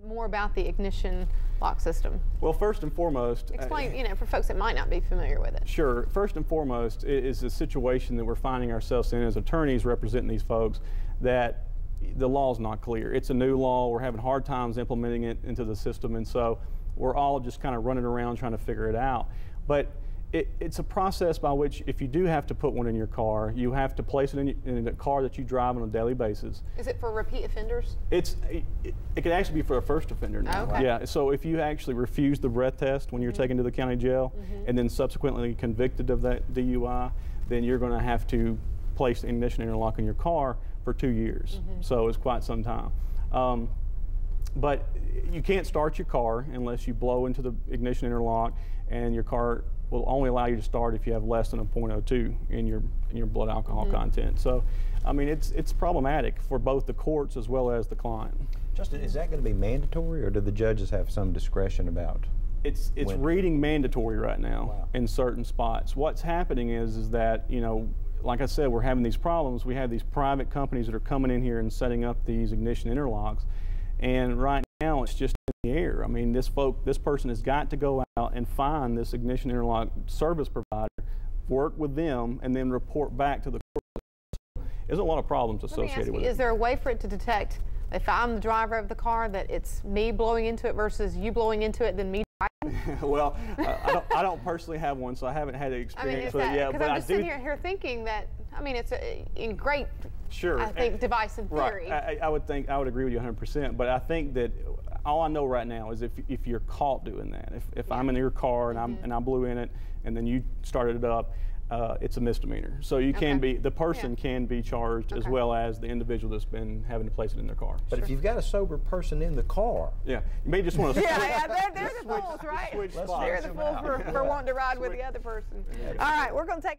more about the ignition lock system? Well, first and foremost, explain, you know, for folks that might not be familiar with it. Sure. First and foremost is the situation that we're finding ourselves in as attorneys representing these folks, that the law is not clear. It's a new law. We're having hard times implementing it into the system, and so we're all just kind of running around trying to figure it out. But it's a process by which, if you do have to put one in your car, you have to place it in a car that you drive on a daily basis. Is it for repeat offenders? It could actually be for a first offender now. Okay. Yeah, so if you actually refuse the breath test when you're taken to the county jail and then subsequently convicted of that DUI, then you're going to have to place the ignition interlock in your car for 2 years. So it's quite some time. But you can't start your car unless you blow into the ignition interlock, and your car will only allow you to start if you have less than a .02 in your blood alcohol content. So, I mean, it's problematic for both the courts as well as the client. Justin, is that going to be mandatory, or do the judges have some discretion about? It's reading mandatory right now in certain spots. What's happening is that, you know, like I said, we're having these problems. We have these private companies that are coming in here and setting up these ignition interlocks, and right now it's just in the air. I mean, this person has got to go out and find this ignition interlock service provider, work with them, and then report back to the court. There's a lot of problems associated with it. Is there a way for it to detect, if I'm the driver of the car, that it's me blowing into it versus you blowing into it, then me driving? Well, I don't personally have one, so I haven't had the experience. I mean, yeah, because I'm just sitting here thinking that, I mean, it's a great, I think, device in theory. Right. I would agree with you 100%. But I think that all I know right now is if you're caught doing that, if I'm in your car and I blew in it and then you started it up, it's a misdemeanor. So you can be, the person can be charged as well as the individual that's been having to place it in their car. But if you've got a sober person in the car. Yeah, you may just want to they're the fools, right? Switch spots. They're the fools for wanting to ride with the other person. All right, we're going to take